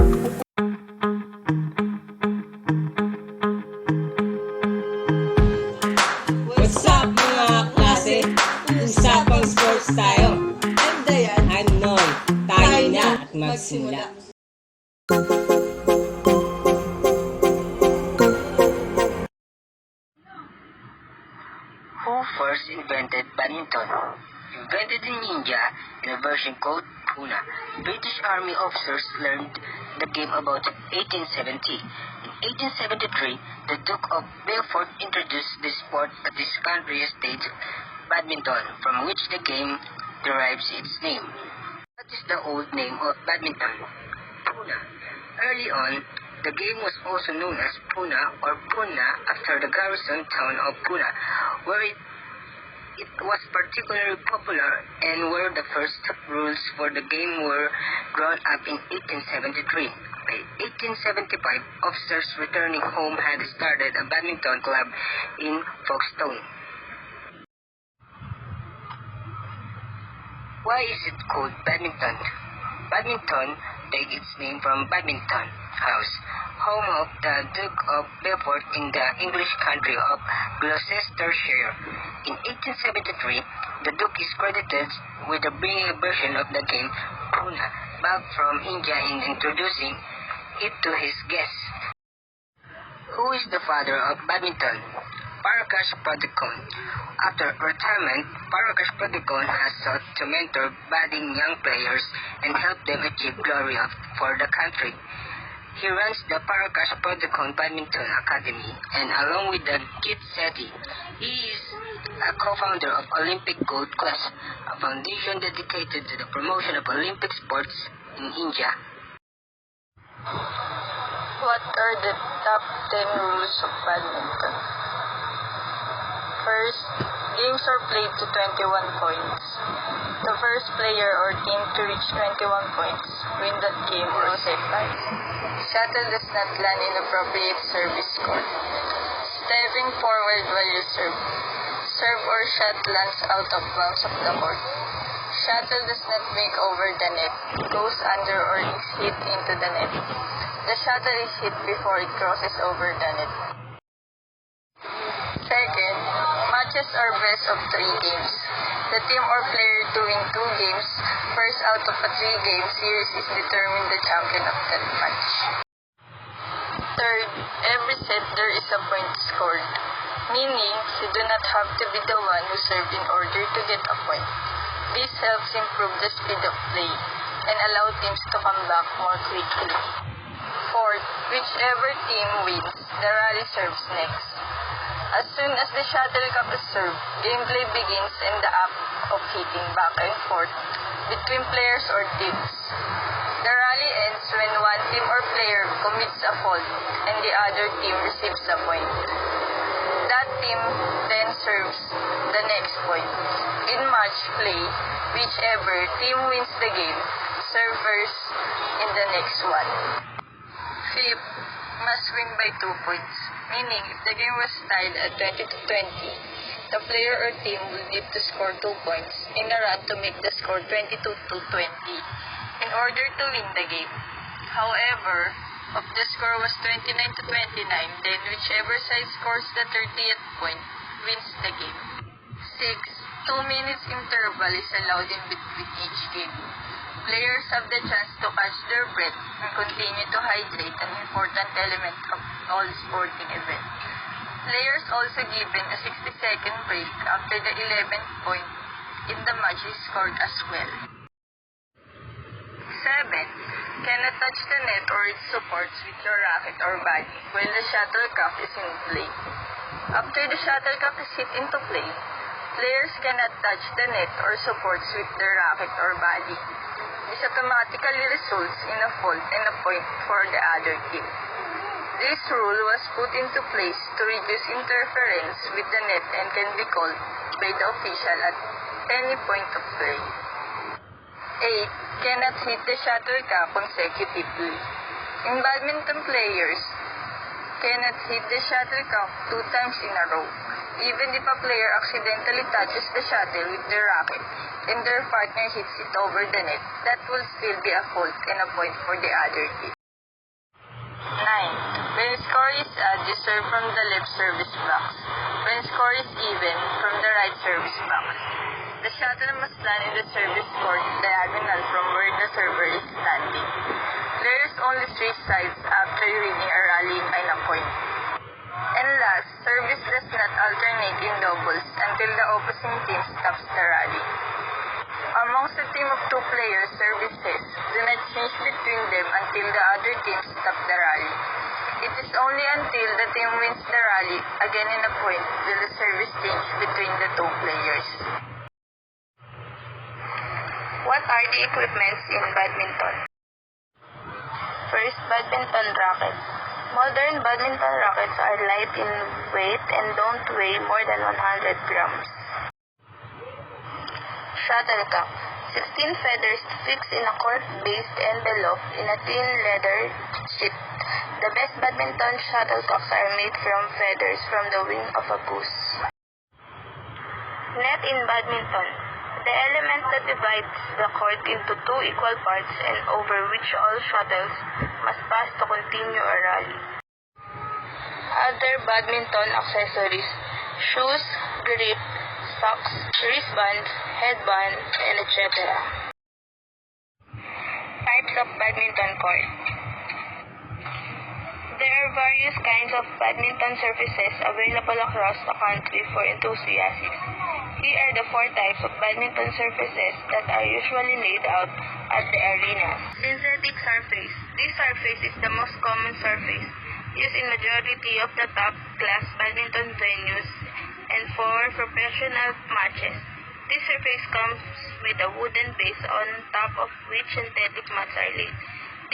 What's up mga klase? Usapang sports tayo. I'm Dayan. I'm Noy. Tayo na at magsimula. Who first invented badminton? Invented in India in a version called Pune. British Army officers learned the game about 1870. In 1873, the Duke of Beaufort introduced the sport at his country estate, badminton, from which the game derives its name. What is the old name of badminton? Pune. Early on, the game was also known as Pune or Puna after the garrison town of Pune, where it was particularly popular and where the first rules for the game were drawn up in 1873. By 1875, officers returning home had started a badminton club in Folkestone. Why is it called badminton? Badminton takes its name from Badminton House, home of the Duke of Beaufort in the English country of Gloucestershire. In 1873, the Duke is credited with bringing a version of the game Pune back from India and introducing it to his guests. Who is the father of badminton? Prakash Padukone. After retirement, Prakash Padukone has sought to mentor budding young players and help them achieve glory for the country. He runs the Prakash Padukone Badminton Academy, and along with Kit Sethi, he is a co-founder of Olympic Gold Quest, a foundation dedicated to the promotion of Olympic sports in India. What are the top 10 rules of badminton? First, games are played to 21 points. The first player or team to reach 21 points win that game or set time. Shuttle does not land in appropriate service court. Stepping forward while you serve. Serve or shot lands out of bounds of the court. Shuttle does not make over the net, goes under or is hit into the net. The shuttle is hit before it crosses over the net. Second, matches are best of 3 games. The team or player to win 2 games, first out of a 3-game series is determined the champion of that match. Third, every set there is a point scored, meaning you do not have to be the one who served in order to get a point. This helps improve the speed of play and allow teams to come back more quickly. Fourth, whichever team wins, the rally serves next. As soon as the shuttlecock is served, gameplay begins in the act of hitting back and forth between players or teams. The rally ends when one team or player commits a fault and the other team receives a point. That team then serves the next point. In match play, whichever team wins the game, serve first in the next one. Fifth, must win by 2 points. Meaning, if the game was tied at 20-20, the player or team will need to score 2 points in a run to make the score 22-20 in order to win the game. However, if the score was 29-29, then whichever side scores the 30th point wins the game. 6. 2 minutes interval is allowed in between each game. Players have the chance to catch their breath and continue to hydrate, an important element of all sporting events. Players also given a 60-second break after the 11th point in the match is scored as well. 7. Cannot touch the net or its supports with your racket or body while the shuttlecock is in play. After the shuttlecock is hit into play, players cannot touch the net or supports with their racket or body. This automatically results in a fault and a point for the other team. This rule was put into place to reduce interference with the net and can be called by the official at any point of play. 8. Cannot hit the shuttlecock consecutively. In badminton, players cannot hit the shuttlecock 2 times in a row. Even if a player accidentally touches the shuttle with their racket and their partner hits it over the net, that will still be a fault and a point for the other team. When score is odd, you serve from the left service box. When score is even, from the right service box. The shuttle must land in the service court diagonal from where the server is standing. Players only switch sides after winning a rally by a point. And last, service does not alternate in doubles until the opposing team stops the rally. Amongst a team of 2 players, services do not change between them until the other team stops the rally. It is only until the team wins the rally, again in a point, will the service change between the 2 players. What are the equipments in badminton? First, badminton rackets. Modern badminton rackets are light in weight and don't weigh more than 100 grams. Shuttlecock. 16 feathers fixed in a cork-based envelope in a thin leather sheet. The best badminton shuttlecocks are made from feathers from the wing of a goose. Net in badminton. The element that divides the court into 2 equal parts and over which all shuttles must pass to continue a rally. Other badminton accessories: shoes, grip, socks, wristbands, headband, and etc. Types of badminton court. There are various kinds of badminton surfaces available across the country for enthusiasts. Here are the 4 types of badminton surfaces that are usually laid out at the arenas. Synthetic surface. This surface is the most common surface used in majority of the top-class badminton venues and for professional matches. This surface comes with a wooden base on top of which synthetic mats are laid.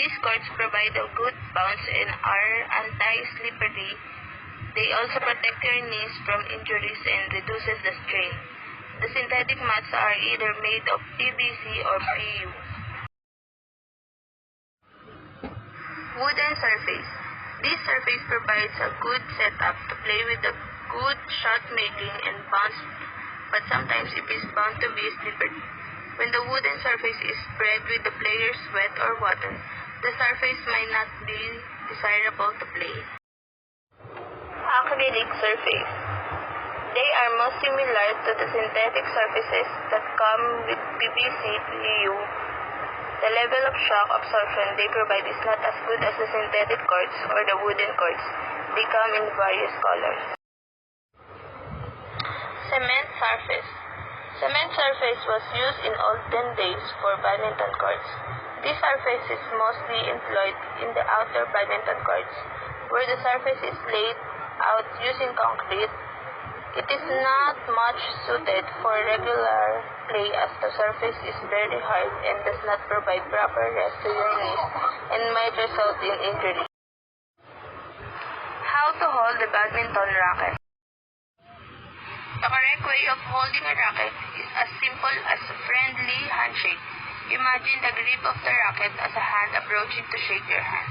These courts provide a good bounce and are anti-slippery. They also protect your knees from injuries and reduces the strain. The synthetic mats are either made of PVC or PU. Wooden surface. This surface provides a good setup to play with a good shot making and bounce, but sometimes it is bound to be slippery. When the wooden surface is spread with the player's sweat or water, the surface might not be desirable to play. Acrylic surface. They are most similar to the synthetic surfaces that come with PVC PU. The level of shock absorption they provide is not as good as the synthetic cords or the wooden cords. They come in various colors. Cement surface. Cement surface was used in olden days for badminton courts. This surface is mostly employed in the outer badminton courts, where the surface is laid out using concrete. It is not much suited for regular play as the surface is very hard and does not provide proper rest to your knees and might result in injury. How to hold the badminton racket. The correct way of holding a racket is as simple as a friendly handshake. Imagine the grip of the racket as a hand approaching to shake your hand.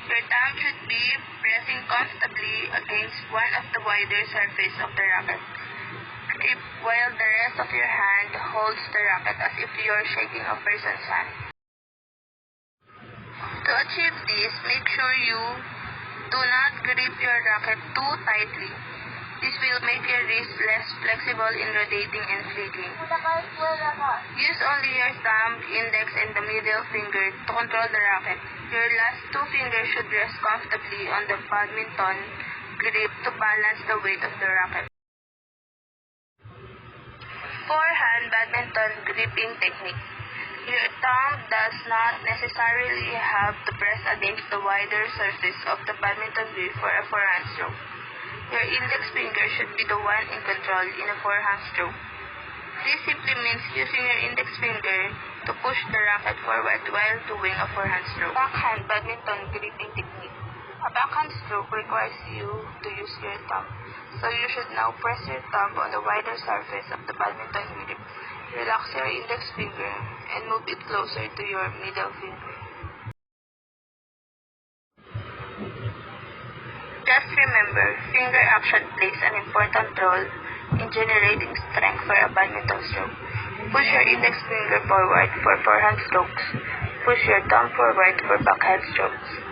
Your thumb should be pressing comfortably against one of the wider surface of the racket. Grip while the rest of your hand holds the racket as if you are shaking a person's hand. To achieve this, make sure you do not grip your racket too tightly. This will make your wrist less flexible in rotating and flicking. Use only your thumb, index, and the middle finger to control the racket. Your last 2 fingers should rest comfortably on the badminton grip to balance the weight of the racket. Forehand badminton gripping technique. Your thumb does not necessarily have to press against the wider surface of the badminton grip for a forehand stroke. Your index finger should be the one in control in a forehand stroke. This simply means using your index finger to push the racket forward while doing a forehand stroke. Backhand badminton gripping technique. A backhand stroke requires you to use your thumb, so you should now press your thumb on the wider surface of the badminton grip. Relax your index finger and move it closer to your middle finger. Just remember, finger action plays an important role in generating strength for a badminton stroke. Push your index finger forward for forehand strokes. push your thumb forward for backhand strokes.